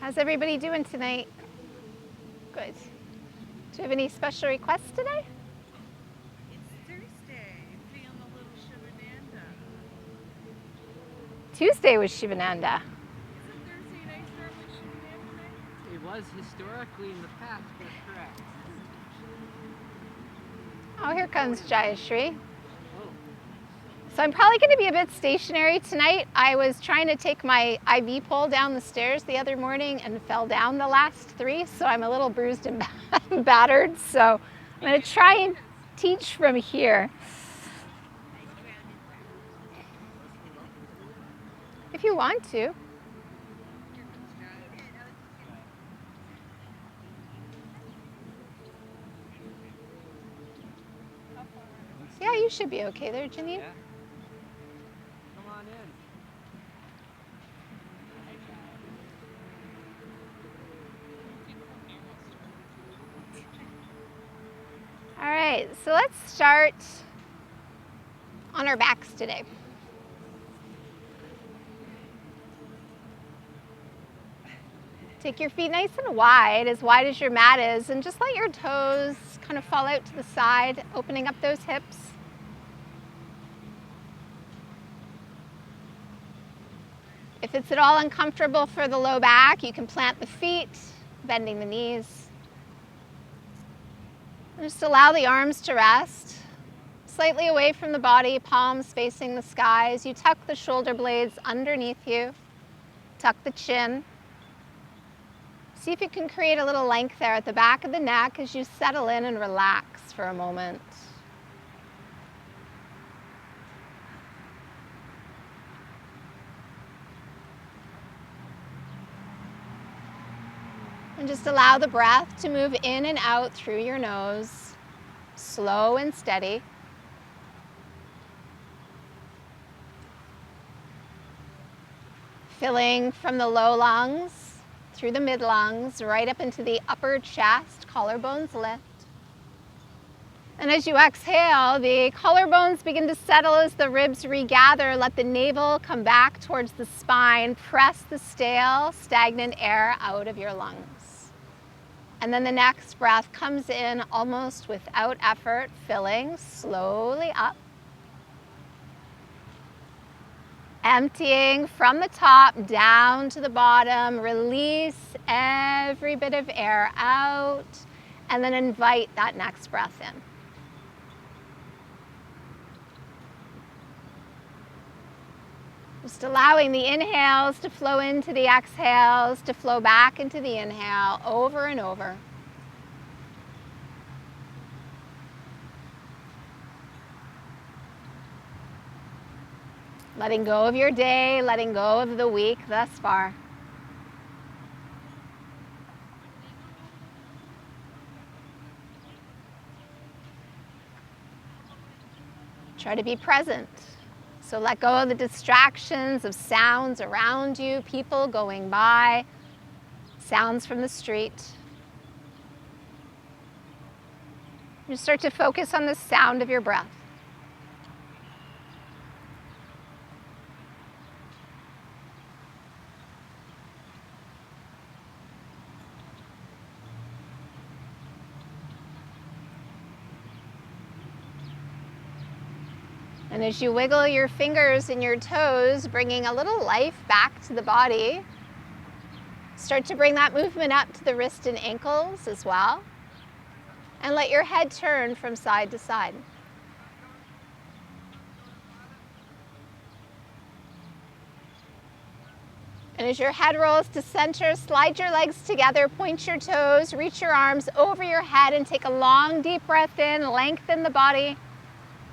How's everybody doing tonight? Good. Do you have any special requests today? It's Thursday. Feeling a little Shivananda. Tuesday was Shivananda. Isn't Thursday night start with Shivananda night? It was historically in the past, but correct. Oh, here comes Jayashri. Oh, So I'm probably going to be a bit stationary tonight. I was trying to take my IV pole down the stairs the other morning and fell down the last 3, so I'm a little bruised and battered. So I'm going to try and teach from here. If you want to. Yeah, you should be okay there, Janine. yeah. Come on in. All right, so let's start on our backs today. Take your feet nice and wide as your mat is, and just let your toes kind of fall out to the side, opening up those hips. If it's at all uncomfortable for the low back, you can plant the feet, bending the knees. And just allow the arms to rest, slightly away from the body, palms facing the sky. As you tuck the shoulder blades underneath you, tuck the chin. See if you can create a little length there at the back of the neck as you settle in and relax for a moment. And just allow the breath to move in and out through your nose, slow and steady. Filling from the low lungs, through the mid lungs, right up into the upper chest, collarbones lift. And as you exhale, the collarbones begin to settle as the ribs regather. Let the navel come back towards the spine. Press the stale, stagnant air out of your lungs. And then the next breath comes in almost without effort, filling slowly up. Emptying from the top down to the bottom. Release every bit of air out, and then invite that next breath in. Just allowing the inhales to flow into the exhales, to flow back into the inhale over and over. Letting go of your day, letting go of the week thus far. Try to be present. So let go of the distractions of sounds around you, people going by, sounds from the street. You start to focus on the sound of your breath. And as you wiggle your fingers and your toes, bringing a little life back to the body, start to bring that movement up to the wrist and ankles as well. And let your head turn from side to side. And as your head rolls to center, slide your legs together, point your toes, reach your arms over your head, and take a long, deep breath in, lengthen the body.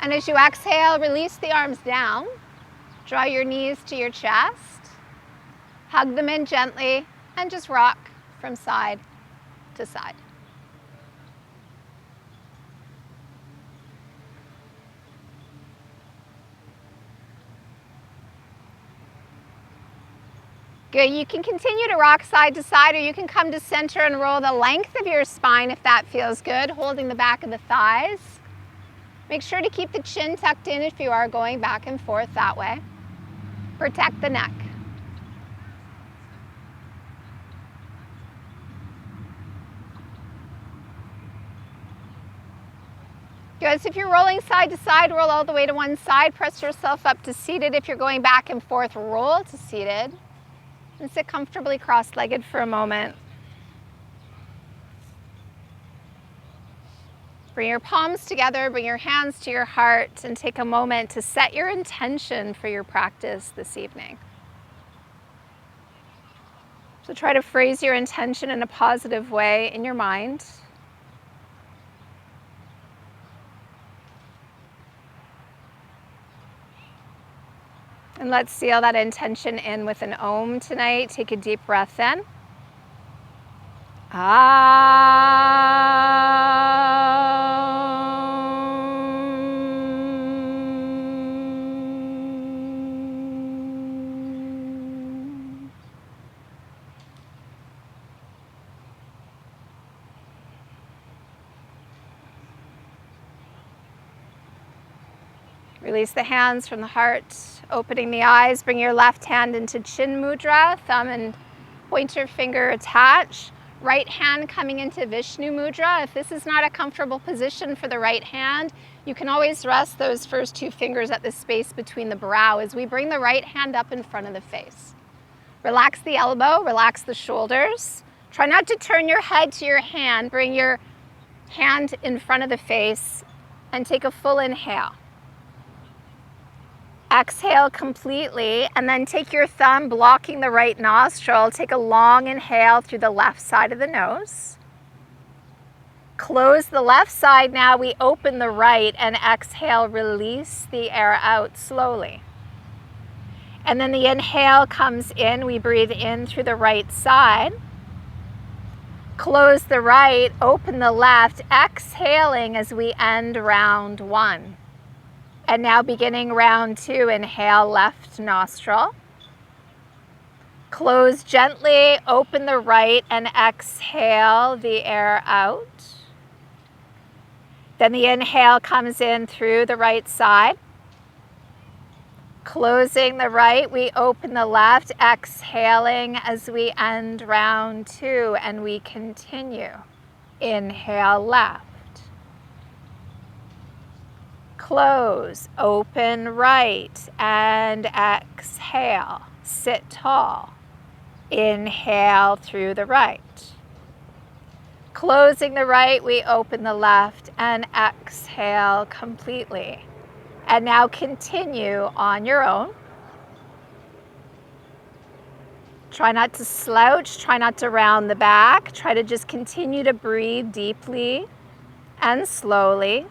And as you exhale, release the arms down. Draw your knees to your chest. Hug them in gently and just rock from side to side. Good. You can continue to rock side to side, or you can come to center and roll the length of your spine if that feels good, holding the back of the thighs. Make sure to keep the chin tucked in if you are going back and forth that way. Protect the neck. good. So if you're rolling side to side, roll all the way to one side. Press yourself up to seated. If you're going back and forth, roll to seated. And sit comfortably cross-legged for a moment. Bring your palms together, bring your hands to your heart, and take a moment to set your intention for your practice this evening. So try to phrase your intention in a positive way in your mind. And let's seal that intention in with an Om tonight. Take a deep breath in. Release the hands from the heart, opening the eyes. Bring your left hand into Chin Mudra, thumb and pointer finger attached. Right hand coming into Vishnu Mudra. If this is not a comfortable position for the right hand, you can always rest those first two fingers at the space between the brow as we bring the right hand up in front of the face. Relax the elbow, relax the shoulders. Try not to turn your head to your hand. Bring your hand in front of the face and take a full inhale. Exhale completely, and then take your thumb blocking the right nostril. Take a long inhale through the left side of the nose. Close the left side now. We open the right and exhale, release the air out slowly. And then the inhale comes in. We breathe in through the right side. Close the right, open the left, exhaling as we end round one. And now beginning round two, inhale left nostril. Close gently, open the right and exhale the air out. Then the inhale comes in through the right side. Closing the right, we open the left, exhaling as we end round two, and we continue. Inhale left. Close, open right, and exhale. Sit tall. Inhale through the right. Closing the right, we open the left and exhale completely. And now continue on your own. Try not to slouch, try not to round the back. Try to just continue to breathe deeply and slowly.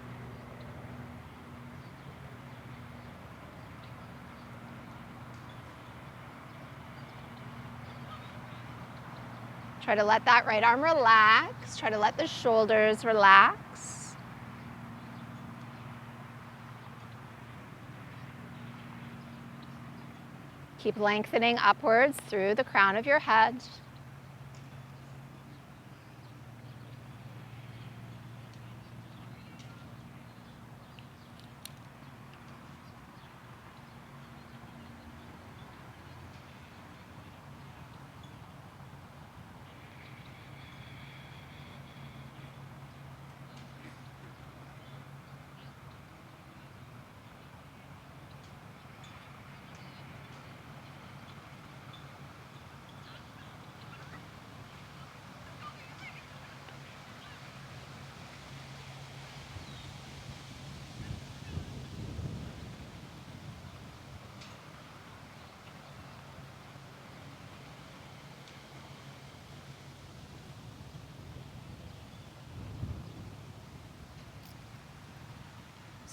Try to let that right arm relax. Try to let the shoulders relax. Keep lengthening upwards through the crown of your head.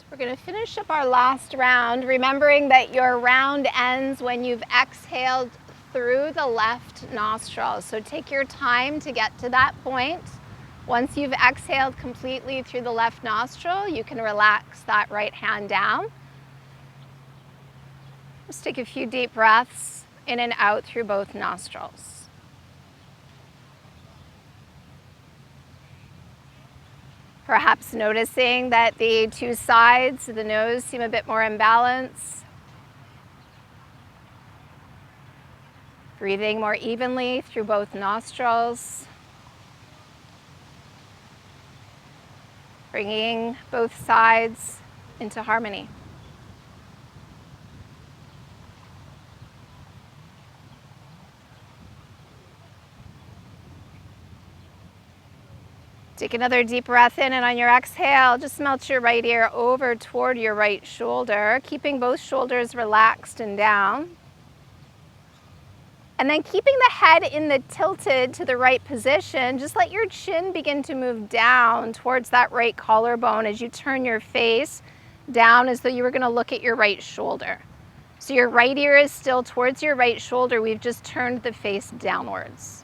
We're going to finish up our last round, remembering that your round ends when you've exhaled through the left nostril. So take your time to get to that point. Once you've exhaled completely through the left nostril, you can relax that right hand down. Just take a few deep breaths in and out through both nostrils. Perhaps noticing that the two sides of the nose seem a bit more imbalanced. Breathing more evenly through both nostrils. bringing both sides into harmony. Take another deep breath in, and on your exhale, just melt your right ear over toward your right shoulder, keeping both shoulders relaxed and down. And then keeping the head in the tilted to the right position, just let your chin begin to move down towards that right collarbone as you turn your face down as though you were going to look at your right shoulder. So your right ear is still towards your right shoulder. We've just turned the face downwards.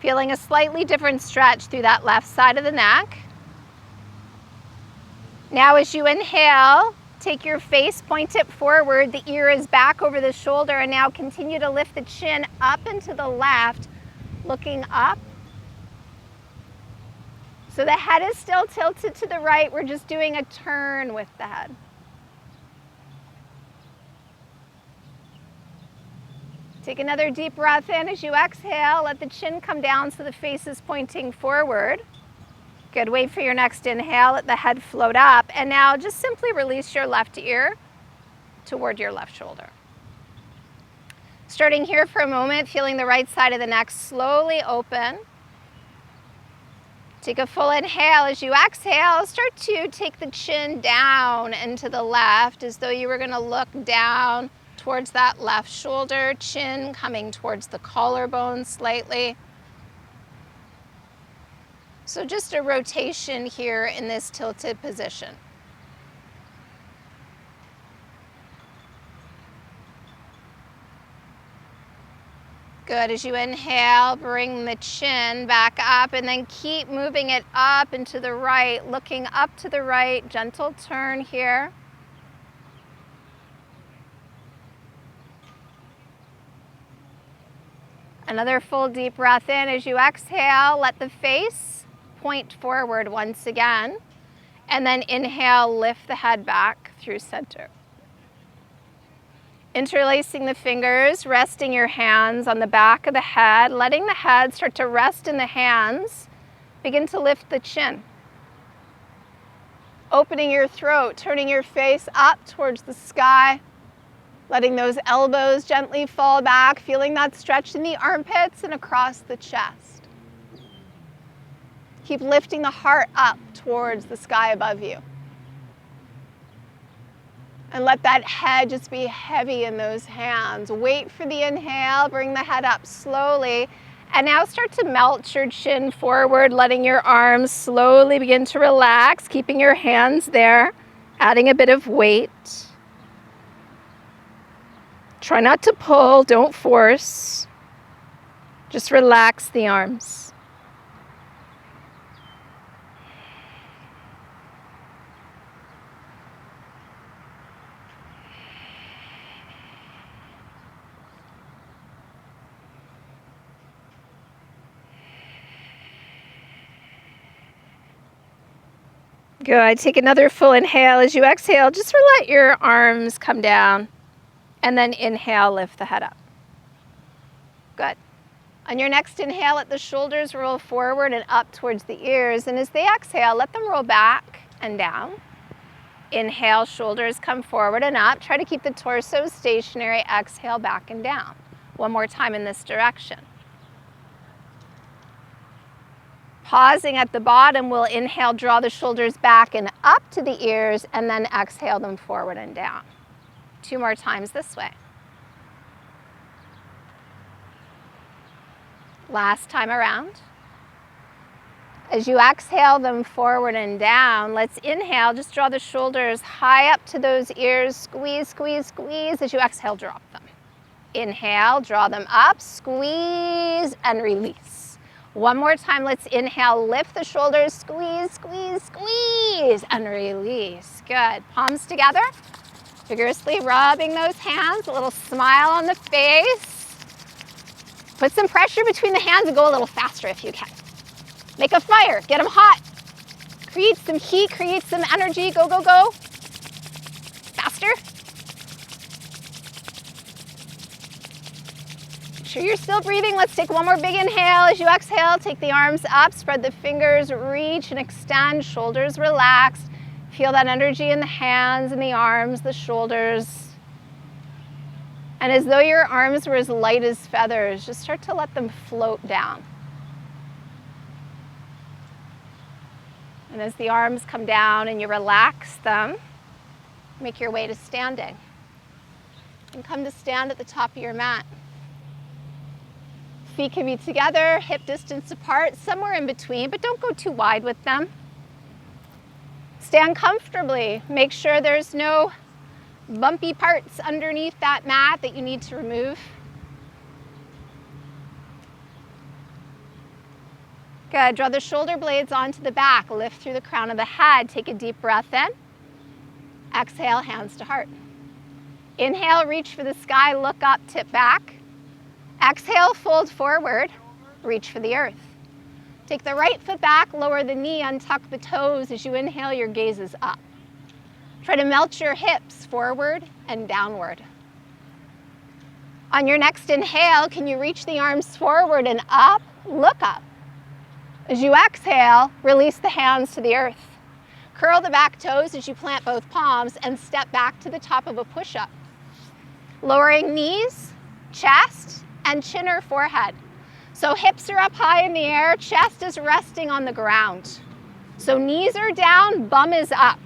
Feeling a slightly different stretch through that left side of the neck. Now as you inhale, take your face, point it forward, the ear is back over the shoulder, and now continue to lift the chin up and to the left, looking up. So the head is still tilted to the right, we're just doing a turn with the head. Take another deep breath in. As you exhale, let the chin come down so the face is pointing forward. Good, wait for your next inhale, let the head float up, and now just simply release your left ear toward your left shoulder. Starting here for a moment, feeling the right side of the neck slowly open. Take a full inhale. As you exhale, start to take the chin down and to the left as though you were going to look down towards that left shoulder, chin coming towards the collarbone slightly. So just a rotation here in this tilted position. Good, as you inhale, bring the chin back up and then keep moving it up and to the right, looking up to the right, gentle turn here. Another full deep breath in. As you exhale, let the face point forward once again, and then inhale, lift the head back through center. Interlacing the fingers, resting your hands on the back of the head, letting the head start to rest in the hands, begin to lift the chin. Opening your throat, turning your face up towards the sky, letting those elbows gently fall back, feeling that stretch in the armpits and across the chest. Keep lifting the heart up towards the sky above you. And let that head just be heavy in those hands. Wait for the inhale, bring the head up slowly. And now start to melt your chin forward, letting your arms slowly begin to relax, keeping your hands there, adding a bit of weight. Try not to pull, don't force. Just relax the arms. Good. Take another full inhale. As you exhale, just let your arms come down. And then inhale, lift the head up. Good. On your next inhale, let the shoulders roll forward and up towards the ears. And as they exhale, let them roll back and down. Inhale, shoulders come forward and up. Try to keep the torso stationary. Exhale, back and down. One more time in this direction. Pausing at the bottom, we'll inhale, draw the shoulders back and up to the ears, and then exhale them forward and down. 2 more times this way. Last time around. As you exhale them forward and down, let's inhale, just draw the shoulders high up to those ears, squeeze, squeeze, squeeze. As you exhale, drop them. Inhale, draw them up, squeeze, and release. One more time, let's inhale, lift the shoulders, squeeze, squeeze, squeeze, and release. Good. Palms together, vigorously rubbing those hands, a little smile on the face. Put some pressure between the hands and go a little faster if you can. Make a fire, get them hot. Create some heat, create some energy, go, go, go. Faster. sure you're still breathing. Let's take one more big inhale. As you exhale, take the arms up, spread the fingers, reach and extend, shoulders relaxed. Feel that energy in the hands and the arms, the shoulders. And as though your arms were as light as feathers, just start to let them float down. And as the arms come down and you relax them, make your way to standing. And come to stand at the top of your mat. Feet can be together, hip distance apart, somewhere in between, but don't go too wide with them. Stand comfortably. Make sure there's no bumpy parts underneath that mat that you need to remove. Good. Draw the shoulder blades onto the back. Lift through the crown of the head. Take a deep breath in. Exhale, hands to heart. Inhale, reach for the sky, look up, tip back. Exhale, fold forward, reach for the earth. Take the right foot back, lower the knee, untuck the toes. As you inhale, your gaze is up. Try to melt your hips forward and downward. On your next inhale, can you reach the arms forward and up? Look up. As you exhale, release the hands to the earth. Curl the back toes as you plant both palms and step back to the top of a push-up. Lowering knees, chest, and chin or forehead. So hips are up high in the air, chest is resting on the ground. So knees are down, bum is up.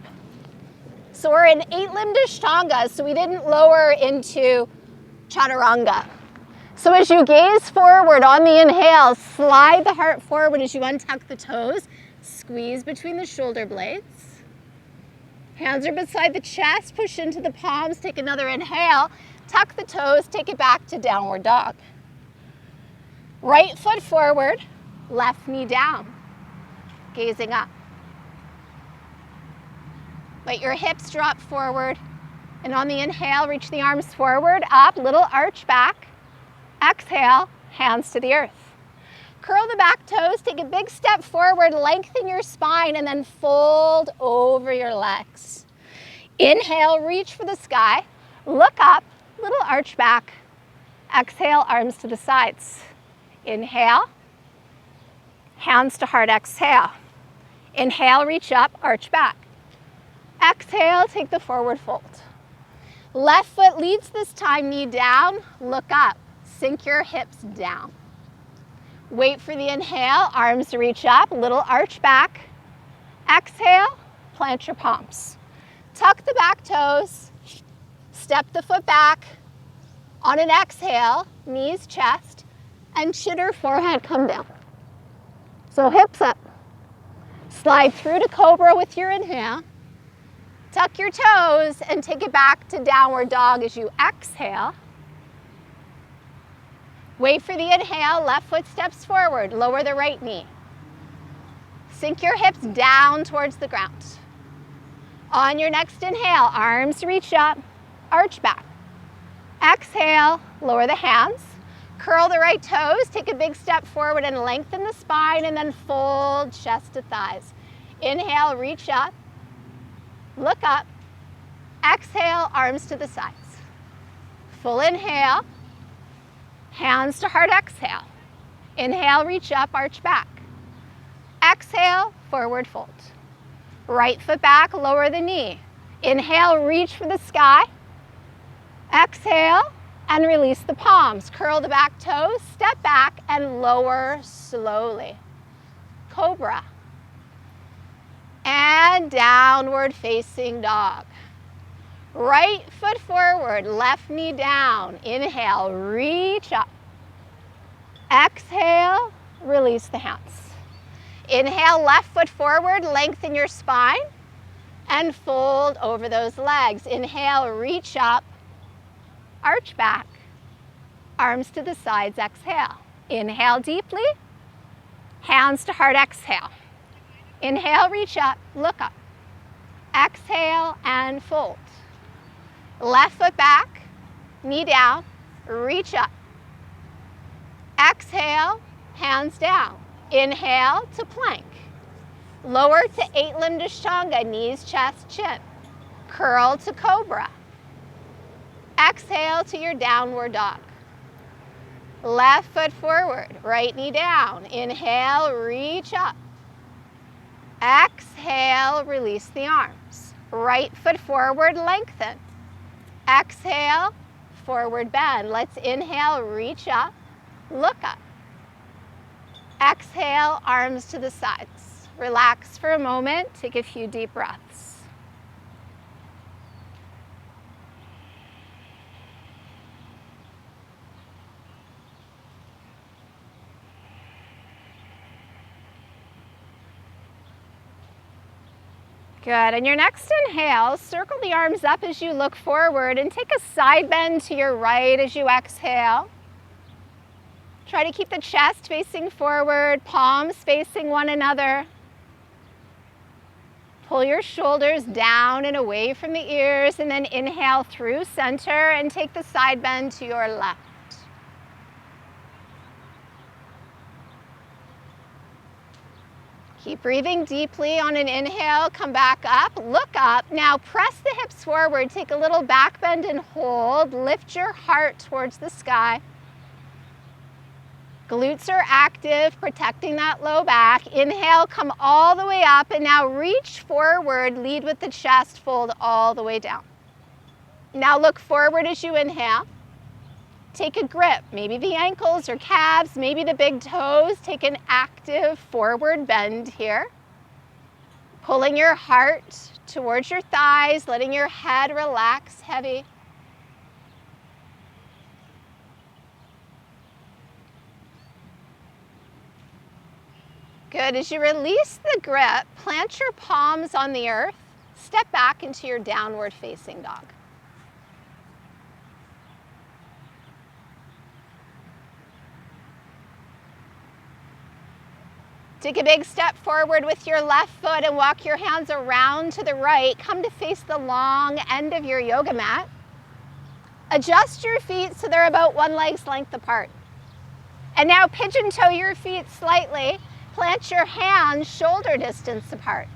So we're in 8-limbed Ashtanga, so we didn't lower into Chaturanga. So as you gaze forward on the inhale, slide the heart forward as you untuck the toes, squeeze between the shoulder blades. Hands are beside the chest, push into the palms, take another inhale, tuck the toes, take it back to downward dog. Right foot forward, left knee down, gazing up. Let your hips drop forward, and on the inhale, reach the arms forward, up, little arch back. Exhale, hands to the earth. Curl the back toes, take a big step forward, lengthen your spine, and then fold over your legs. Inhale, reach for the sky, look up, little arch back. Exhale, arms to the sides. Inhale, hands to heart, exhale. Inhale, reach up, arch back. Exhale, take the forward fold. Left foot leads this time, knee down, look up. Sink your hips down. Wait for the inhale, arms reach up, little arch back. Exhale, plant your palms. Tuck the back toes, step the foot back. On an exhale, knees, chest, and chin or forehead come down. So hips up. Slide through to cobra with your inhale. Tuck your toes and take it back to downward dog as you exhale. Wait for the inhale, left foot steps forward, lower the right knee. Sink your hips down towards the ground. On your next inhale, arms reach up, arch back. Exhale, lower the hands, curl the right toes, take a big step forward and lengthen the spine, and then fold chest to thighs. Inhale, reach up, look up. Exhale, arms to the sides. Full inhale. Hands to heart, exhale. Inhale, reach up, arch back. Exhale, forward fold. Right foot back, lower the knee. Inhale, reach for the sky. Exhale, and release the palms. Curl the back toes, step back, and lower slowly. Cobra. And downward facing dog. Right foot forward, left knee down. Inhale, reach up. Exhale, release the hands. Inhale, left foot forward, lengthen your spine, and fold over those legs. Inhale, reach up, arch back, arms to the sides, exhale. Inhale deeply, hands to heart, exhale. Inhale, reach up, look up. Exhale, and fold. Left foot back, knee down, reach up. Exhale, hands down. Inhale to plank. Lower to 8-limbed Ashtanga, knees, chest, chin. Curl to cobra. Exhale to your downward dog. Left foot forward, right knee down. Inhale, reach up. Exhale, release the arms. Right foot forward, lengthen. Exhale, forward bend. Let's inhale, reach up, look up. Exhale, arms to the sides. Relax for a moment, take a few deep breaths. Good. On your next inhale, circle the arms up as you look forward and take a side bend to your right as you exhale. Try to keep the chest facing forward, palms facing one another. Pull your shoulders down and away from the ears, and then inhale through center and take the side bend to your left. Keep breathing deeply. On an inhale, come back up, look up. Now press the hips forward, take a little back bend and hold. Lift your heart towards the sky. Glutes are active, protecting that low back. Inhale, come all the way up, and now reach forward, lead with the chest, fold all the way down. Now look forward as you inhale. Take a grip, maybe the ankles or calves, maybe the big toes. Take an active forward bend here. Pulling your heart towards your thighs, letting your head relax heavy. Good. As you release the grip, plant your palms on the earth. Step back into your downward facing dog. Take a big step forward with your left foot and walk your hands around to the right. Come to face the long end of your yoga mat. Adjust your feet so they're about one leg's length apart. And now pigeon toe your feet slightly. Plant your hands shoulder distance apart.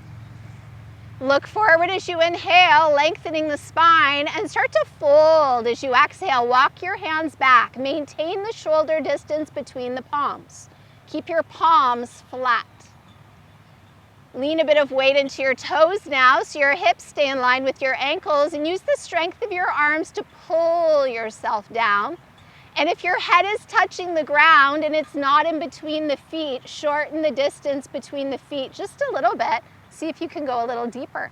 Look forward as you inhale, lengthening the spine, and start to fold as you exhale. Walk your hands back. Maintain the shoulder distance between the palms. Keep your palms flat. Lean a bit of weight into your toes now so your hips stay in line with your ankles, and use the strength of your arms to pull yourself down. And if your head is touching the ground and it's not in between the feet, shorten the distance between the feet just a little bit. See if you can go a little deeper.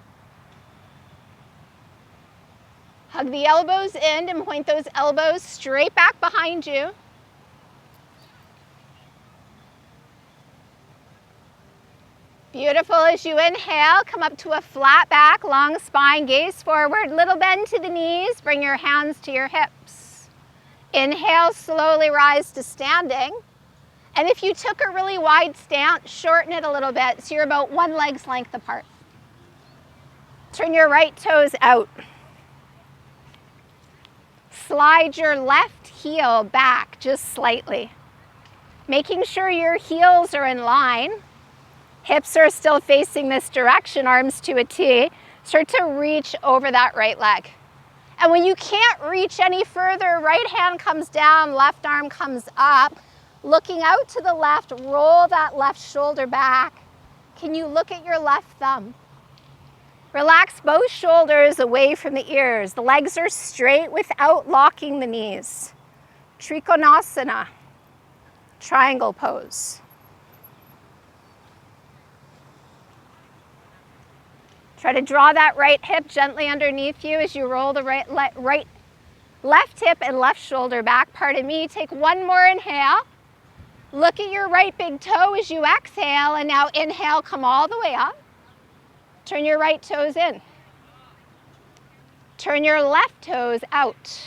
Hug the elbows in and point those elbows straight back behind you. Beautiful. As you inhale, come up to a flat back, long spine, gaze forward, little bend to the knees, bring your hands to your hips. Inhale, slowly rise to standing. And if you took a really wide stance, shorten it a little bit so you're about one leg's length apart. Turn your right toes out. Slide your left heel back just slightly, making sure your heels are in line. Hips are still facing this direction, arms to a T. Start to reach over that right leg. And when you can't reach any further, right hand comes down, left arm comes up. Looking out to the left, roll that left shoulder back. Can you look at your left thumb? Relax both shoulders away from the ears. The legs are straight without locking the knees. Trikonasana, triangle pose. Try to draw that right hip gently underneath you as you roll the left hip and left shoulder back. Pardon me. Take one more inhale. Look at your right big toe as you exhale, and now inhale, come all the way up. Turn your right toes in. Turn your left toes out.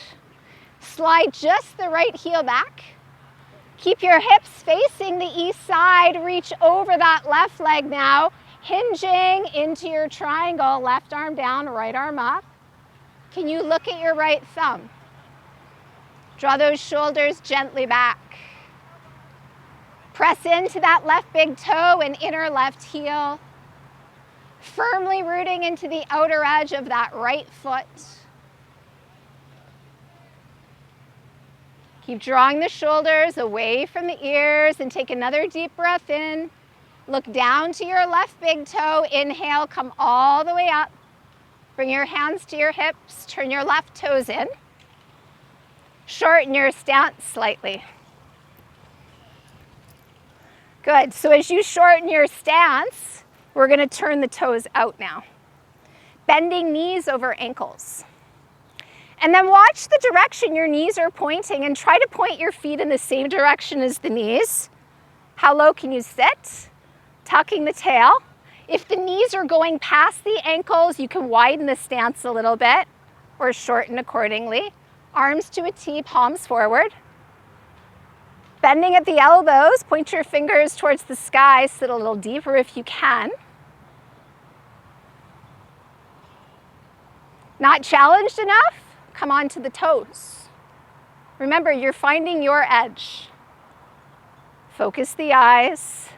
Slide just the right heel back. Keep your hips facing the east side. Reach over that left leg now. Hinging into your triangle, left arm down, right arm up. Can you look at your right thumb? Draw those shoulders gently back. Press into that left big toe and inner left heel. Firmly rooting into the outer edge of that right foot. Keep drawing the shoulders away from the ears and take another deep breath in. Look down to your left big toe. Inhale, come all the way up. Bring your hands to your hips. Turn your left toes in. Shorten your stance slightly. Good. So as you shorten your stance, we're going to turn the toes out now. Bending knees over ankles. And then watch the direction your knees are pointing and try to point your feet in the same direction as the knees. How low can you sit? Tucking the tail. If the knees are going past the ankles, you can widen the stance a little bit or shorten accordingly. Arms to a T, palms forward. Bending at the elbows, point your fingers towards the sky, sit a little deeper if you can. Not challenged enough? Come on to the toes. Remember, you're finding your edge. Focus the eyes.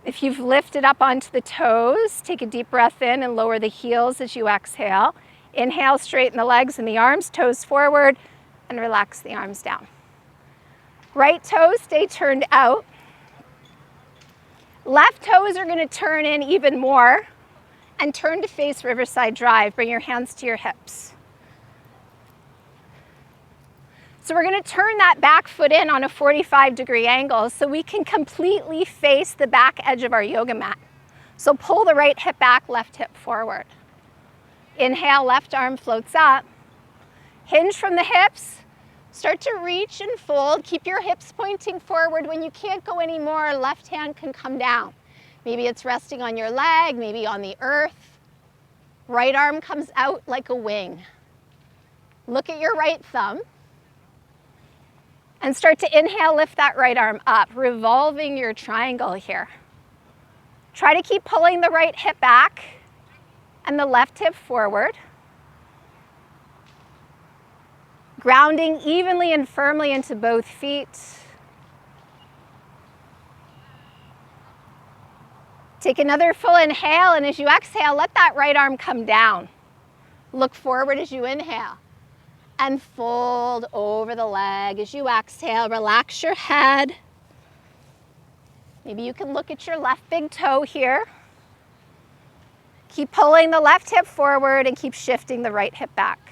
If you've lifted up onto the toes, take a deep breath in and lower the heels as you exhale. Inhale, straighten the legs and the arms, toes forward, and relax the arms down. Right toes stay turned out. Left toes are going to turn in even more and turn to face Riverside Drive. Bring your hands to your hips. So we're going to turn that back foot in on a 45-degree angle so we can completely face the back edge of our yoga mat. So pull the right hip back, left hip forward. Inhale, left arm floats up. Hinge from the hips. Start to reach and fold. Keep your hips pointing forward. When you can't go anymore, left hand can come down. Maybe it's resting on your leg, maybe on the earth. Right arm comes out like a wing. Look at your right thumb. And start to inhale, lift that right arm up, revolving your triangle here. Try to keep pulling the right hip back and the left hip forward. Grounding evenly and firmly into both feet. Take another full inhale, and as you exhale, let that right arm come down. Look forward as you inhale. And fold over the leg as you exhale. Relax your head. Maybe you can look at your left big toe here. Keep pulling the left hip forward and keep shifting the right hip back.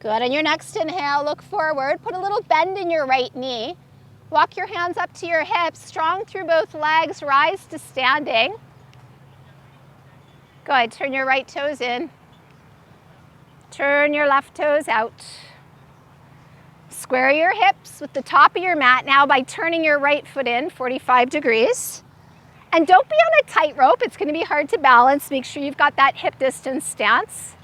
Good. On your next inhale, look forward. Put a little bend in your right knee. Walk your hands up to your hips, strong through both legs. Rise to standing. Good. Turn your right toes in. Turn your left toes out. Square your hips with the top of your mat now by turning your right foot in 45 degrees. And don't be on a tightrope. It's going to be hard to balance. Make sure you've got that hip distance stance.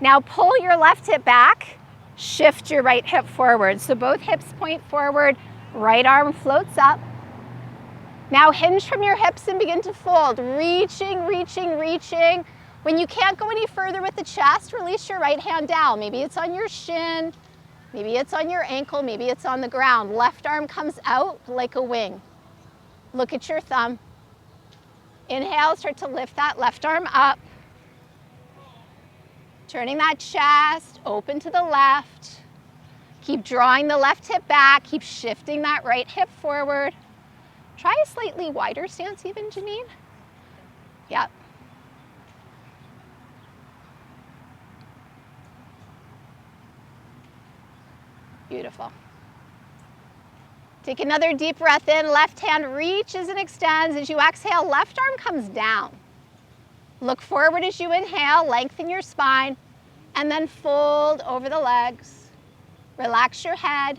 Now pull your left hip back, shift your right hip forward. So both hips point forward, right arm floats up. Now hinge from your hips and begin to fold, reaching, reaching, reaching. When you can't go any further with the chest, release your right hand down. Maybe it's on your shin, maybe it's on your ankle, maybe it's on the ground. Left arm comes out like a wing. Look at your thumb. Inhale, start to lift that left arm up. Turning that chest, open to the left. Keep drawing the left hip back. Keep shifting that right hip forward. Try a slightly wider stance even, Janine. Yep. Beautiful. Take another deep breath in. Left hand reaches and extends. As you exhale, left arm comes down. Look forward as you inhale, lengthen your spine, and then fold over the legs. Relax your head.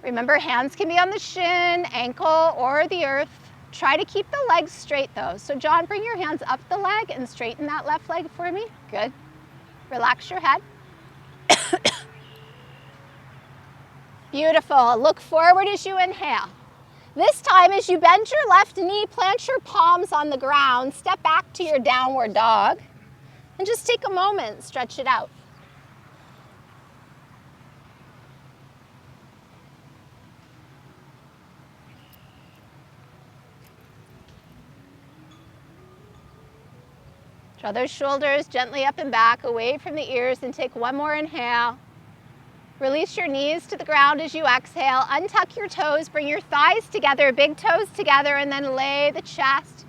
Remember, hands can be on the shin, ankle, or the earth. Try to keep the legs straight though. So John, bring your hands up the leg and straighten that left leg for me. Good. Relax your head. Beautiful. Look forward as you inhale. This time, as you bend your left knee, plant your palms on the ground, step back to your downward dog, and just take a moment, stretch it out. Draw those shoulders gently up and back, away from the ears, and take one more inhale. Release your knees to the ground as you exhale. Untuck your toes, bring your thighs together, big toes together, and then lay the chest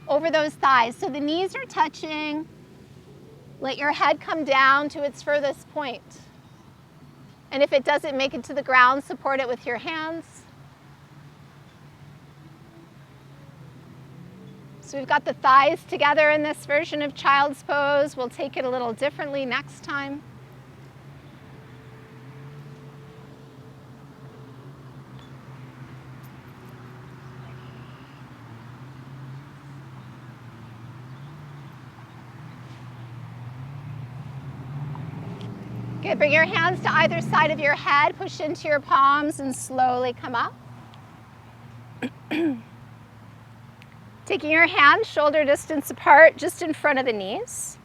over those thighs. So the knees are touching. Let your head come down to its furthest point. And if it doesn't make it to the ground, support it with your hands. So we've got the thighs together in this version of child's pose. We'll take it a little differently next time. Good, bring your hands to either side of your head, push into your palms and slowly come up. Taking your hands shoulder distance apart, just in front of the knees.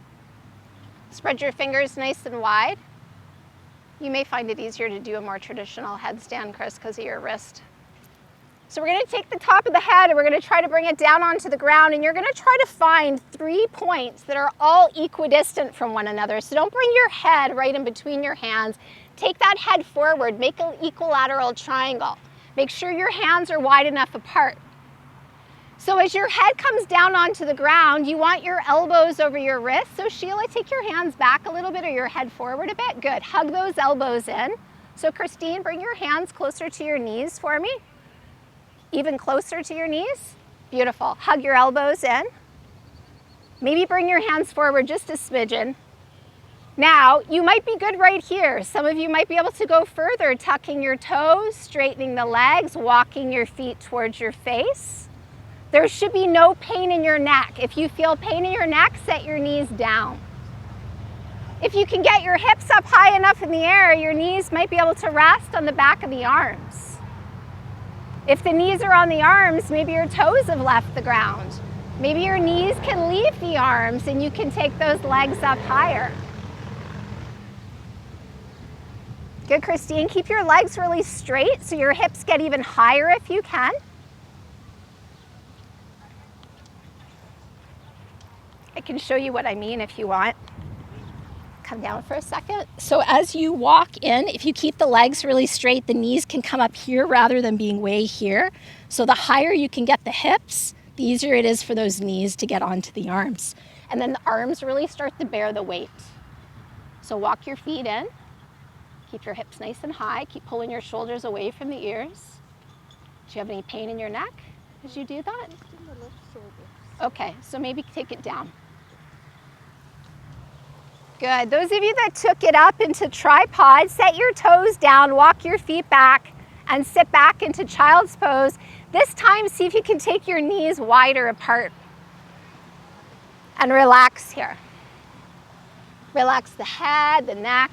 Spread your fingers nice and wide. You may find it easier to do a more traditional headstand, Chris, because of your wrist. So we're going to take the top of the head and we're going to try to bring it down onto the ground, and you're going to try to find 3 points that are all equidistant from one another. So don't bring your head right in between your hands. Take that head forward, make an equilateral triangle. Make sure your hands are wide enough apart. So as your head comes down onto the ground, you want your elbows over your wrists. So Sheila, take your hands back a little bit or your head forward a bit. Good, hug those elbows in. So Christine, bring your hands closer to your knees for me. Even closer to your knees. Beautiful. Hug your elbows in. Maybe bring your hands forward just a smidgen. Now, you might be good right here. Some of you might be able to go further, tucking your toes, straightening the legs, walking your feet towards your face. There should be no pain in your neck. If you feel pain in your neck, set your knees down. If you can get your hips up high enough in the air, your knees might be able to rest on the back of the arms. If the knees are on the arms, maybe your toes have left the ground. Maybe your knees can leave the arms and you can take those legs up higher. Good, Christine. Keep your legs really straight so your hips get even higher if you can. I can show you what I mean if you want. Come down for a second. So as you walk in, if you keep the legs really straight, the knees can come up here rather than being way here. So the higher you can get the hips, the easier it is for those knees to get onto the arms. And then the arms really start to bear the weight. So walk your feet in. Keep your hips nice and high. Keep pulling your shoulders away from the ears. Do you have any pain in your neck as you do that? Okay, so maybe take it down. Good. Those of you that took it up into tripod, set your toes down, walk your feet back, and sit back into child's pose. This time, see if you can take your knees wider apart. And relax here. Relax the head, the neck.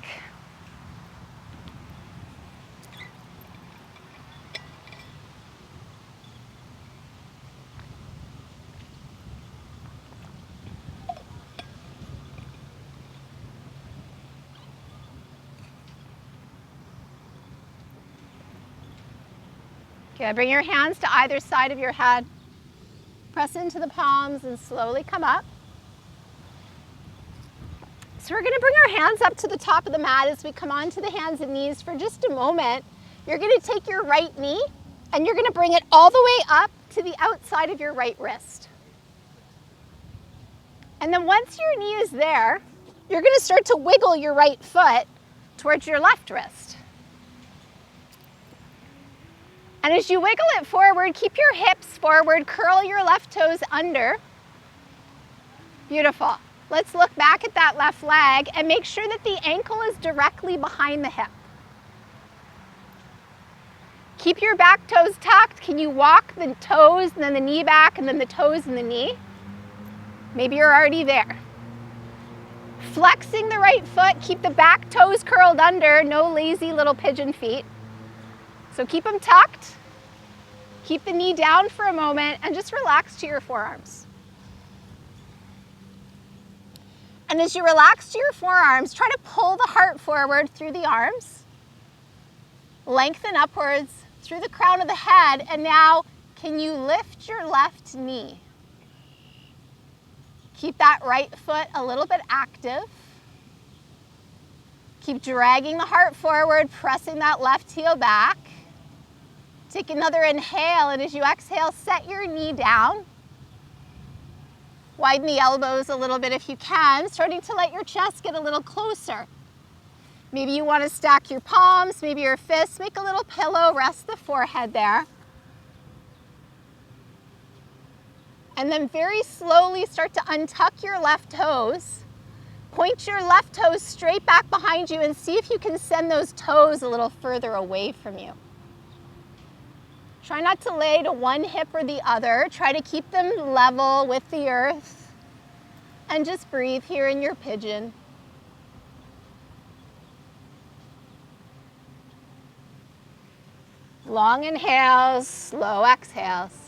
Good. Bring your hands to either side of your head. Press into the palms and slowly come up. So we're going to bring our hands up to the top of the mat as we come onto the hands and knees for just a moment. You're going to take your right knee and you're going to bring it all the way up to the outside of your right wrist. And then once your knee is there, you're going to start to wiggle your right foot towards your left wrist. And as you wiggle it forward, keep your hips forward, curl your left toes under. Beautiful. Let's look back at that left leg and make sure that the ankle is directly behind the hip. Keep your back toes tucked. Can you walk the toes and then the knee back and then the toes and the knee? Maybe you're already there. Flexing the right foot, keep the back toes curled under, no lazy little pigeon feet. So keep them tucked, keep the knee down for a moment, and just relax to your forearms. And as you relax to your forearms, try to pull the heart forward through the arms, lengthen upwards through the crown of the head, and now can you lift your left knee? Keep that right foot a little bit active. Keep dragging the heart forward, pressing that left heel back. Take another inhale, and as you exhale, set your knee down. Widen the elbows a little bit if you can, starting to let your chest get a little closer. Maybe you want to stack your palms, maybe your fists, make a little pillow, rest the forehead there. And then very slowly start to untuck your left toes. Point your left toes straight back behind you and see if you can send those toes a little further away from you. Try not to lay to one hip or the other. Try to keep them level with the earth. And just breathe here in your pigeon. Long inhales, slow exhales.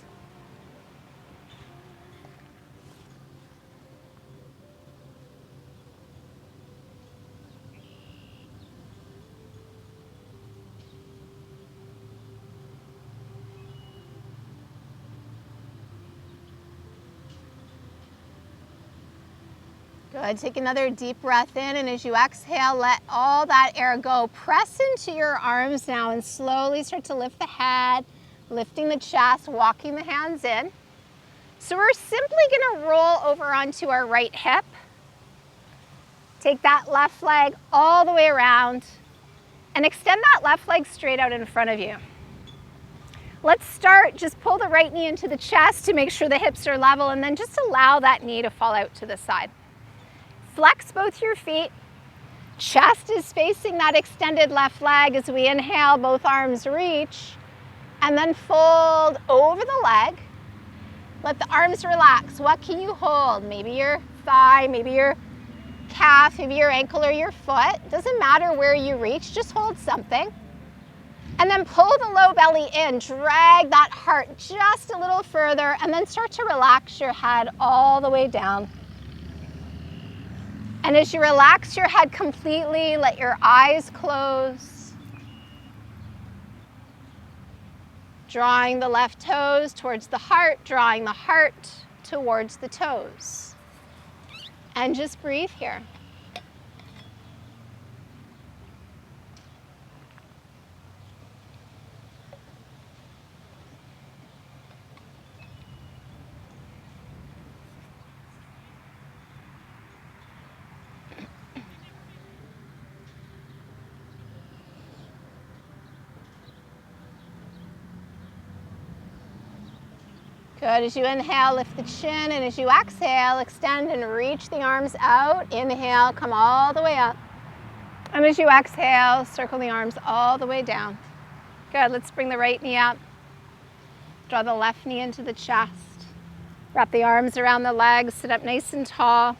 Good. Take another deep breath in, and as you exhale, let all that air go. Press into your arms now and slowly start to lift the head, lifting the chest, walking the hands in. So we're simply going to roll over onto our right hip. Take that left leg all the way around and extend that left leg straight out in front of you. Let's start, just pull the right knee into the chest to make sure the hips are level, and then just allow that knee to fall out to the side. Flex both your feet. Chest is facing that extended left leg as we inhale, both arms reach, and then fold over the leg. Let the arms relax. What can you hold? Maybe your thigh, maybe your calf, maybe your ankle or your foot. Doesn't matter where you reach, just hold something. And then pull the low belly in, drag that heart just a little further, and then start to relax your head all the way down. And as you relax your head completely, let your eyes close. Drawing the left toes towards the heart, drawing the heart towards the toes. And just breathe here. Good. As you inhale, lift the chin, and as you exhale, extend and reach the arms out. Inhale, come all the way up. And as you exhale, circle the arms all the way down. Good. Let's bring the right knee up. Draw the left knee into the chest. Wrap the arms around the legs, sit up nice and tall,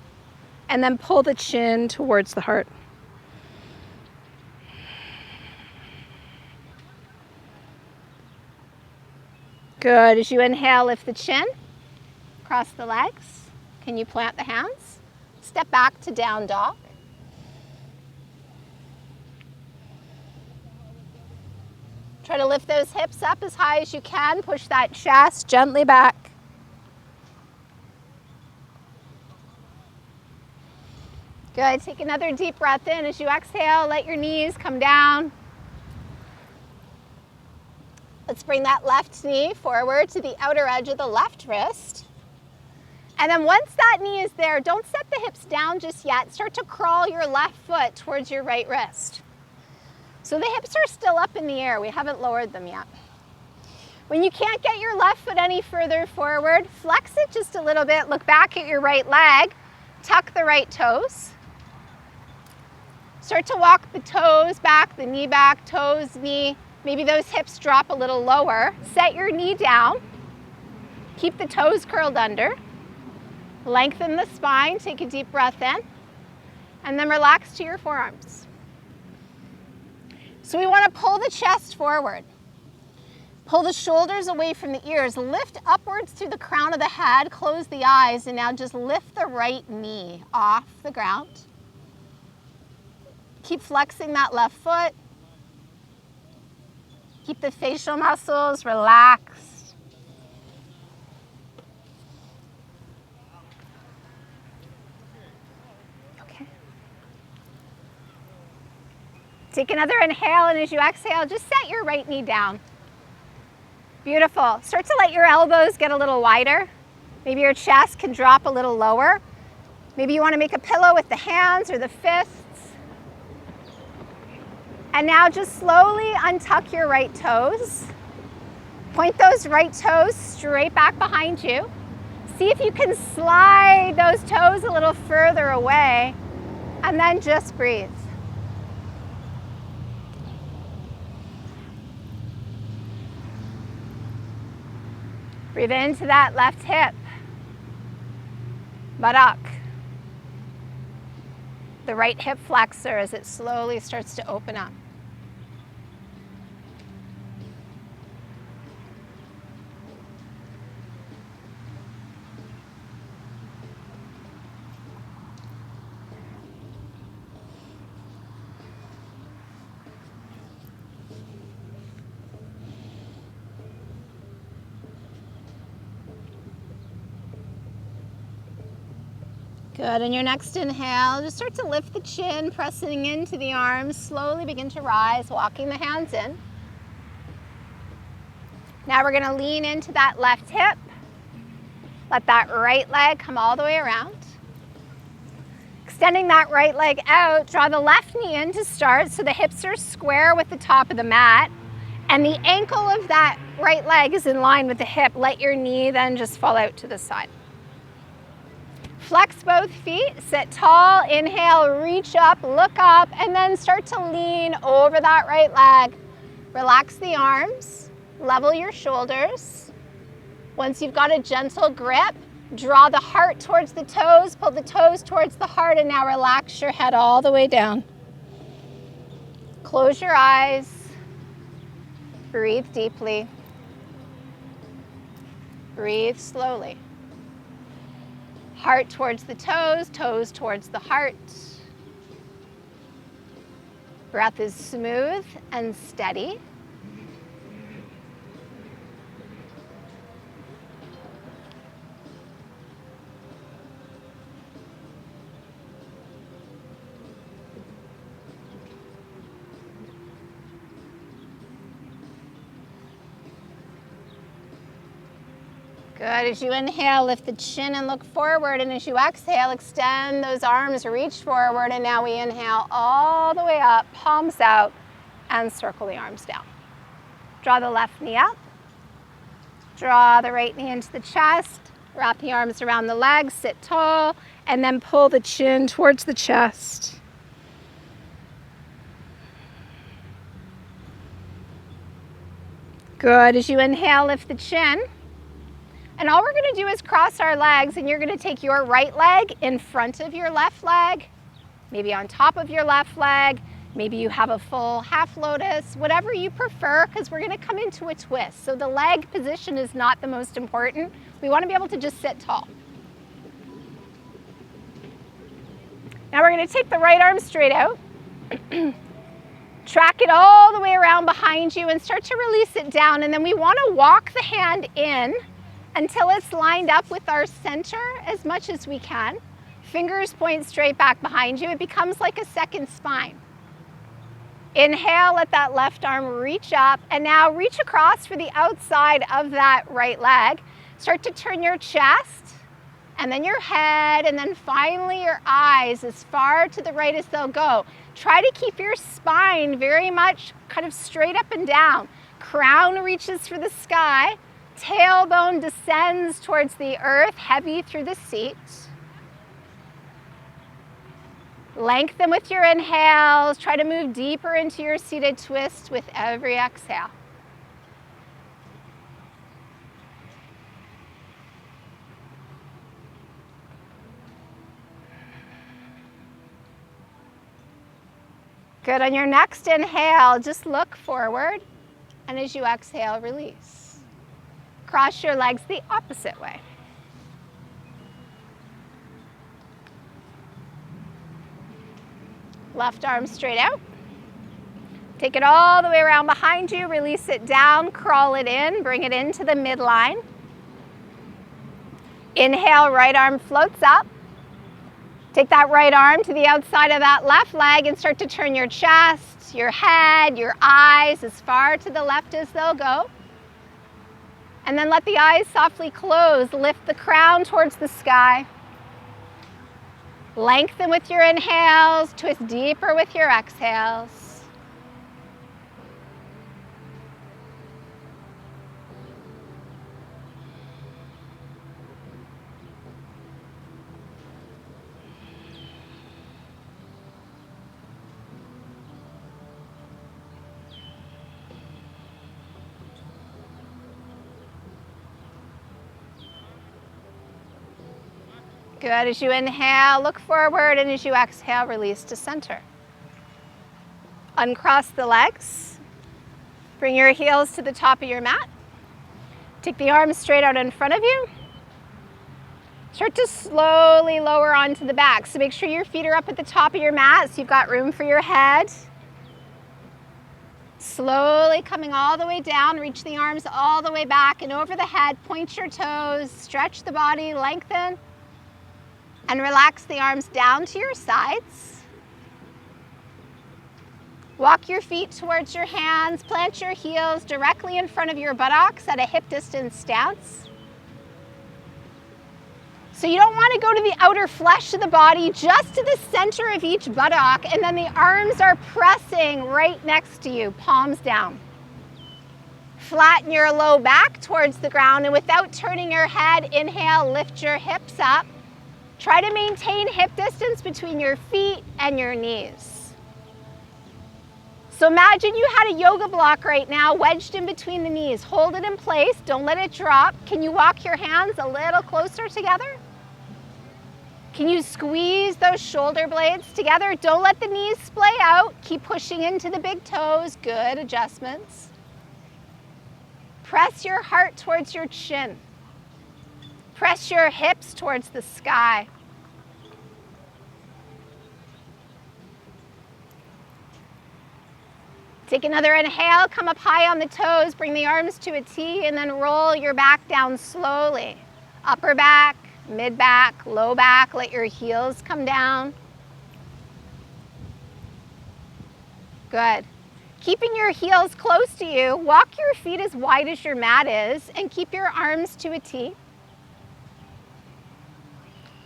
and then pull the chin towards the heart. Good. As you inhale, lift the chin, cross the legs. Can you plant the hands? Step back to down dog. Try to lift those hips up as high as you can. Push that chest gently back. Good. Take another deep breath in. As you exhale, let your knees come down. Let's bring that left knee forward to the outer edge of the left wrist. And then once that knee is there, don't set the hips down just yet. Start to crawl your left foot towards your right wrist. So the hips are still up in the air. We haven't lowered them yet. When you can't get your left foot any further forward, flex it just a little bit. Look back at your right leg. Tuck the right toes. Start to walk the toes back, the knee back, toes, knee. Maybe those hips drop a little lower. Set your knee down. Keep the toes curled under. Lengthen the spine. Take a deep breath in. And then relax to your forearms. So we want to pull the chest forward. Pull the shoulders away from the ears. Lift upwards through the crown of the head. Close the eyes. And now just lift the right knee off the ground. Keep flexing that left foot. Keep the facial muscles relaxed. Take another inhale, and as you exhale, just set your right knee down. Beautiful. Start to let your elbows get a little wider. Maybe your chest can drop a little lower. Maybe you want to make a pillow with the hands or the fists. And now just slowly untuck your right toes. Point those right toes straight back behind you. See if you can slide those toes a little further away, and then just breathe. Breathe into that left hip, buttock, the right hip flexor as it slowly starts to open up. Good, and your next inhale, just start to lift the chin, pressing into the arms, slowly begin to rise, walking the hands in. Now we're gonna lean into that left hip. Let that right leg come all the way around. Extending that right leg out, draw the left knee in to start so the hips are square with the top of the mat, and the ankle of that right leg is in line with the hip. Let your knee then just fall out to the side. Flex both feet, sit tall, inhale, reach up, look up, and then start to lean over that right leg. Relax the arms, level your shoulders. Once you've got a gentle grip, draw the heart towards the toes, pull the toes towards the heart, and now relax your head all the way down. Close your eyes, breathe deeply, breathe slowly. Heart towards the toes, toes towards the heart. Breath is smooth and steady. Good, as you inhale, lift the chin and look forward, and as you exhale, extend those arms, reach forward, and now we inhale all the way up, palms out, and circle the arms down. Draw the left knee up, draw the right knee into the chest, wrap the arms around the legs, sit tall, and then pull the chin towards the chest. Good, as you inhale, lift the chin. And all we're gonna do is cross our legs, and you're gonna take your right leg in front of your left leg, maybe on top of your left leg, maybe you have a full half lotus, whatever you prefer, because we're gonna come into a twist. So the leg position is not the most important. We wanna be able to just sit tall. Now we're gonna take the right arm straight out, track it all the way around behind you, and start to release it down, and then we wanna walk the hand in until it's lined up with our center as much as we can. Fingers point straight back behind you. It becomes like a second spine. Inhale, let that left arm reach up, and now reach across for the outside of that right leg. Start to turn your chest, and then your head, and then finally your eyes as far to the right as they'll go. Try to keep your spine very much kind of straight up and down. Crown reaches for the sky. Tailbone descends towards the earth, heavy through the seat. Lengthen with your inhales. Try to move deeper into your seated twist with every exhale. Good. On your next inhale, just look forward, and as you exhale, release. Cross your legs the opposite way. Left arm straight out. Take it all the way around behind you, release it down, crawl it in, bring it into the midline. Inhale, right arm floats up. Take that right arm to the outside of that left leg and start to turn your chest, your head, your eyes as far to the left as they'll go. And then let the eyes softly close. Lift the crown towards the sky. Lengthen with your inhales, twist deeper with your exhales. Good. As you inhale, look forward, and as you exhale, release to center. Uncross the legs. Bring your heels to the top of your mat. Take the arms straight out in front of you. Start to slowly lower onto the back. So make sure your feet are up at the top of your mat so you've got room for your head. Slowly coming all the way down, reach the arms all the way back and over the head. Point your toes, stretch the body, lengthen. And relax the arms down to your sides. Walk your feet towards your hands. Plant your heels directly in front of your buttocks at a hip distance stance. So you don't want to go to the outer flesh of the body, just to the center of each buttock, and then the arms are pressing right next to you, palms down. Flatten your low back towards the ground, and without turning your head, inhale, lift your hips up. Try to maintain hip distance between your feet and your knees. So imagine you had a yoga block right now wedged in between the knees. Hold it in place, don't let it drop. Can you walk your hands a little closer together? Can you squeeze those shoulder blades together? Don't let the knees splay out. Keep pushing into the big toes. Good adjustments. Press your heart towards your chin. Press your hips towards the sky. Take another inhale, come up high on the toes, bring the arms to a T, and then roll your back down slowly. Upper back, mid back, low back, let your heels come down. Good. Keeping your heels close to you, walk your feet as wide as your mat is, and keep your arms to a T.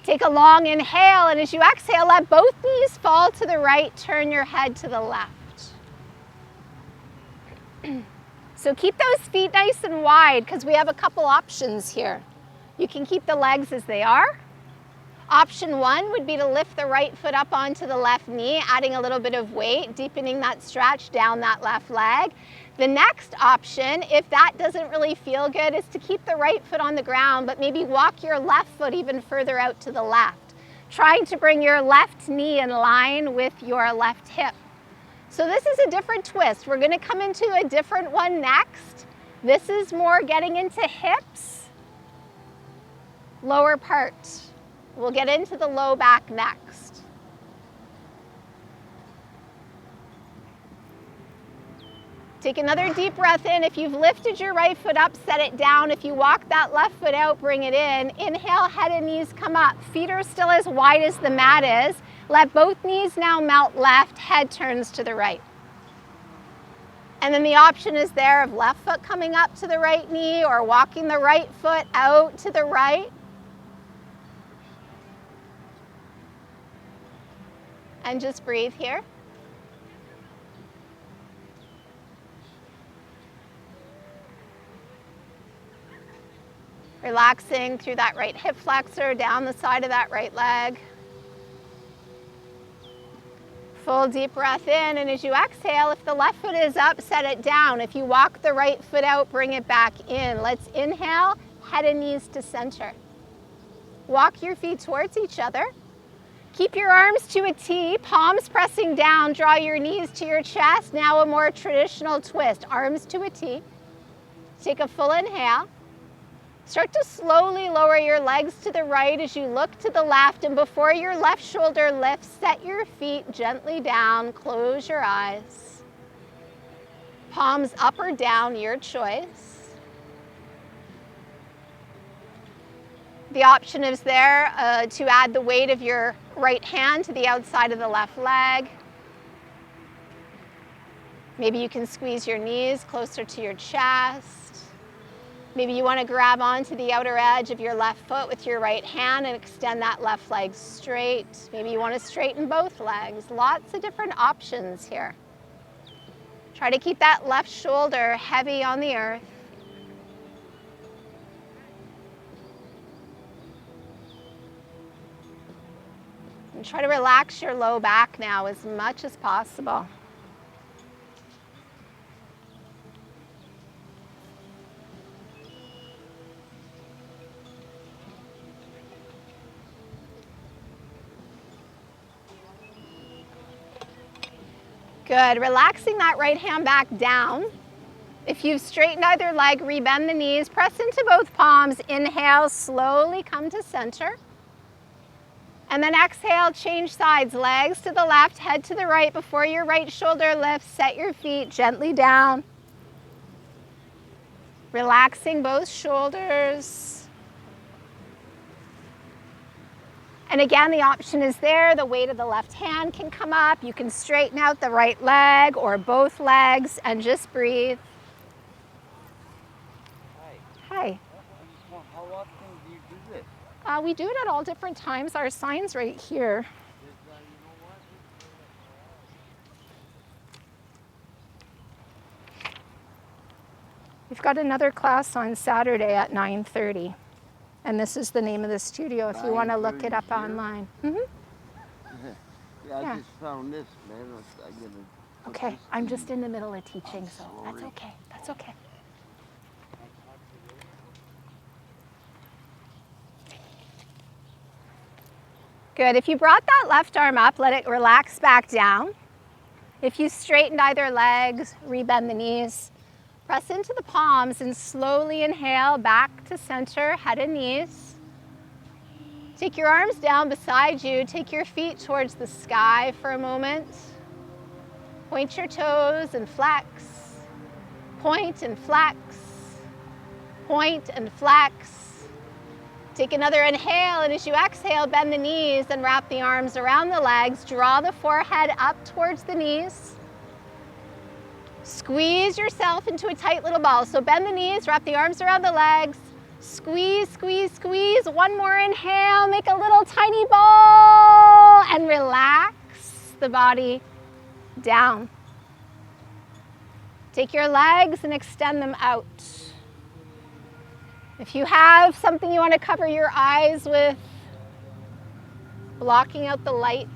Take a long inhale, and as you exhale, let both knees fall to the right, turn your head to the left. So keep those feet nice and wide because we have a couple options here. You can keep the legs as they are. Option one would be to lift the right foot up onto the left knee, adding a little bit of weight, deepening that stretch down that left leg. The next option, if that doesn't really feel good, is to keep the right foot on the ground, but maybe walk your left foot even further out to the left, trying to bring your left knee in line with your left hip. So this is a different twist. We're going to come into a different one next. This is more getting into hips, lower part. We'll get into the low back next. Take another deep breath in. If you've lifted your right foot up, set it down. If you walk that left foot out, bring it in. Inhale, head and knees come up. Feet are still as wide as the mat is. Let both knees now melt left, head turns to the right. And then the option is there of left foot coming up to the right knee or walking the right foot out to the right. And just breathe here. Relaxing through that right hip flexor, down the side of that right leg. Full deep breath in, and as you exhale, if the left foot is up, set it down. If you walk the right foot out, bring it back in. Let's inhale, head and knees to center. Walk your feet towards each other. Keep your arms to a T, palms pressing down, draw your knees to your chest. Now a more traditional twist, arms to a T. Take a full inhale. Start to slowly lower your legs to the right as you look to the left, and before your left shoulder lifts, set your feet gently down, close your eyes. Palms up or down, your choice. The option is there to add the weight of your right hand to the outside of the left leg. Maybe you can squeeze your knees closer to your chest. Maybe you want to grab onto the outer edge of your left foot with your right hand and extend that left leg straight. Maybe you want to straighten both legs. Lots of different options here. Try to keep that left shoulder heavy on the earth. And try to relax your low back now as much as possible. Good. Relaxing that right hand back down. If you've straightened either leg, rebend the knees, press into both palms. Inhale, slowly come to center. And then exhale, change sides, legs to the left, head to the right. Before your right shoulder lifts, set your feet gently down. Relaxing both shoulders. And again, the option is there. The weight of the left hand can come up. You can straighten out the right leg or both legs and just breathe. Hi. How often do you do this? We do it at all different times. Our sign's right here. We've got another class on Saturday at 9:30. And this is the name of the studio if you want to look it up online. Yeah, Yeah. I just found this, man. I gotta put Okay, this I'm to just you. in the middle of teaching, so that's Sorry. okay. That's okay. Good. If you brought that left arm up, let it relax back down. If you straightened either legs, rebend the knees. Press into the palms and slowly inhale back to center, head and knees. Take your arms down beside you. Take your feet towards the sky for a moment. Point your toes and flex. Point and flex. Point and flex. Take another inhale, and as you exhale, bend the knees and wrap the arms around the legs. Draw the forehead up towards the knees. Squeeze yourself into a tight little ball. So bend the knees, wrap the arms around the legs. Squeeze, squeeze, squeeze. One more inhale, make a little tiny ball and relax the body down. Take your legs and extend them out. If you have something you want to cover your eyes with, blocking out the light,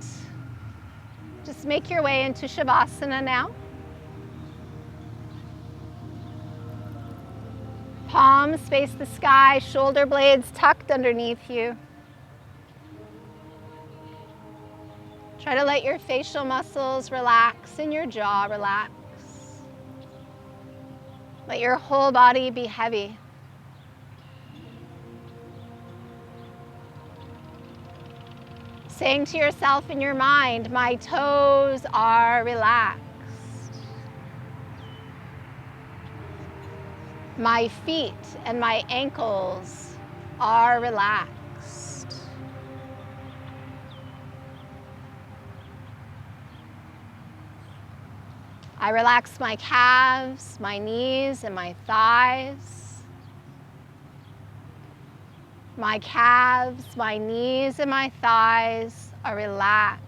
just make your way into Shavasana now. Palms face the sky, shoulder blades tucked underneath you. Try to let your facial muscles relax and your jaw relax. Let your whole body be heavy. Saying to yourself in your mind, my toes are relaxed. My feet and my ankles are relaxed. I relax my calves, my knees, and my thighs. My calves, my knees, and my thighs are relaxed.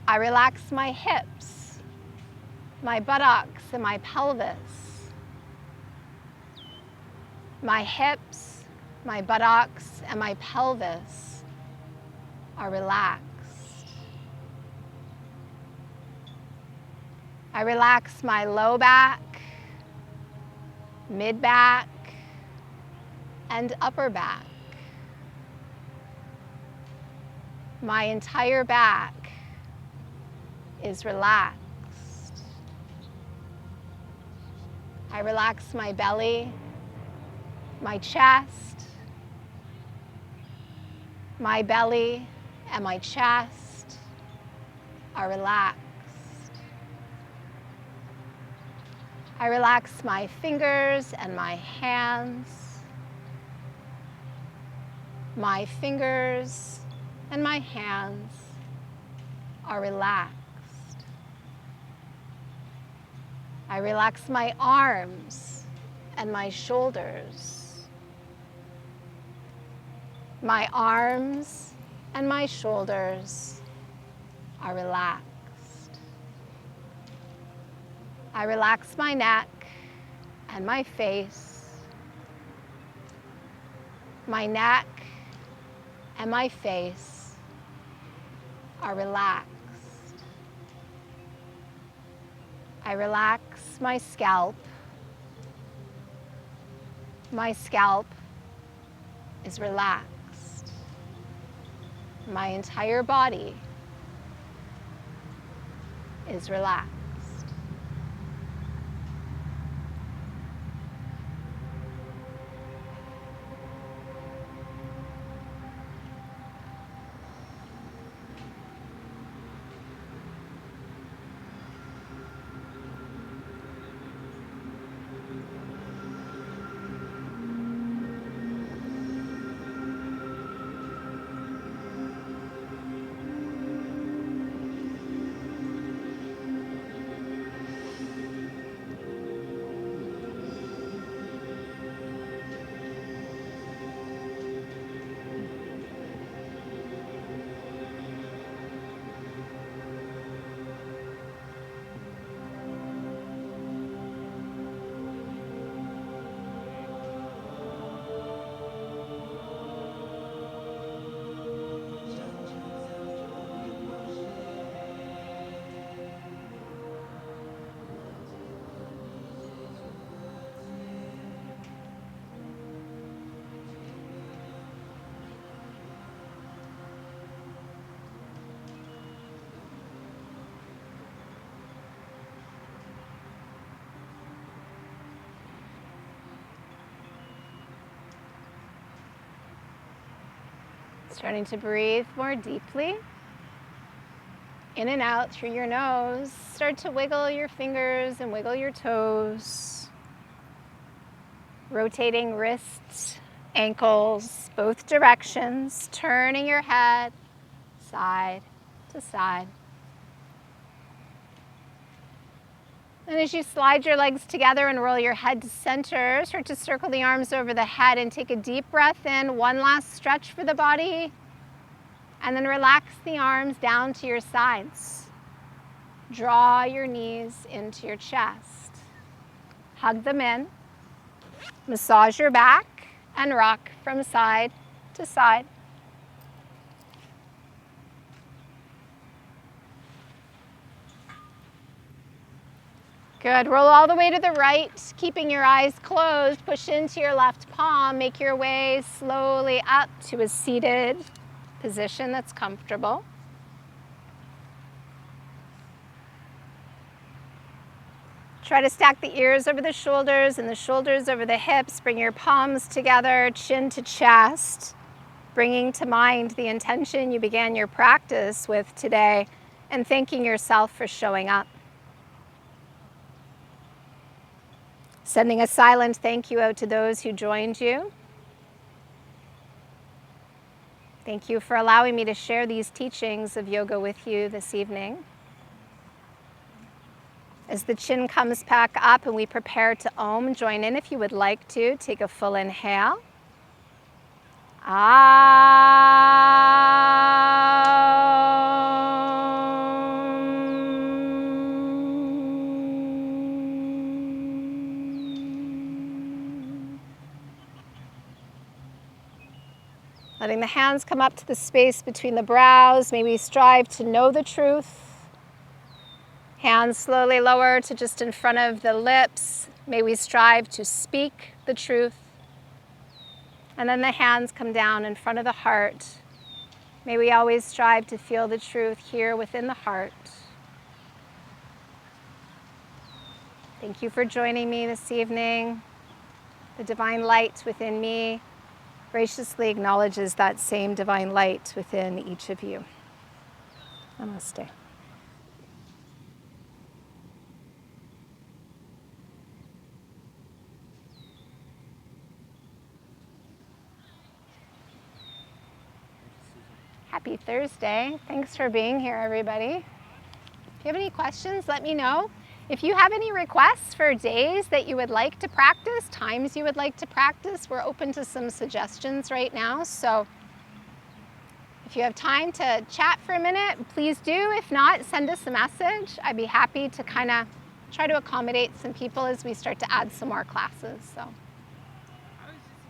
I relax my hips, my buttocks, and my pelvis. My hips, my buttocks, and my pelvis are relaxed. I relax my low back, mid back, and upper back. My entire back is relaxed. I relax my belly, my chest, my belly and my chest are relaxed. I relax my fingers and my hands. My fingers and my hands are relaxed. I relax my arms and my shoulders. My arms and my shoulders are relaxed. I relax my neck and my face. My neck and my face are relaxed. I relax my scalp. My scalp is relaxed. My entire body is relaxed. Starting to breathe more deeply. In and out through your nose. Start to wiggle your fingers and wiggle your toes. Rotating wrists, ankles, both directions. Turning your head side to side. And as you slide your legs together and roll your head to center, start to circle the arms over the head and take a deep breath in. One last stretch for the body. And then relax the arms down to your sides. Draw your knees into your chest. Hug them in. Massage your back and rock from side to side. Good. Roll all the way to the right, keeping your eyes closed. Push into your left palm. Make your way slowly up to a seated position that's comfortable. Try to stack the ears over the shoulders and the shoulders over the hips. Bring your palms together, chin to chest, bringing to mind the intention you began your practice with today and thanking yourself for showing up. Sending a silent thank you out to those who joined you. Thank you for allowing me to share these teachings of yoga with you this evening. As the chin comes back up and we prepare to Om, join in if you would like to. Take a full inhale. Letting the hands come up to the space between the brows. May we strive to know the truth. Hands slowly lower to just in front of the lips. May we strive to speak the truth. And then the hands come down in front of the heart. May we always strive to feel the truth here within the heart. Thank you for joining me this evening. The divine light within me graciously acknowledges that same divine light within each of you. Namaste. Happy Thursday. Thanks for being here, everybody. If you have any questions, let me know. If you have any requests for days that you would like to practice, times you would like to practice, we're open to some suggestions right now. So if you have time to chat for a minute, please do. If not, send us a message. I'd be happy to kind of try to accommodate some people as we start to add some more classes. So.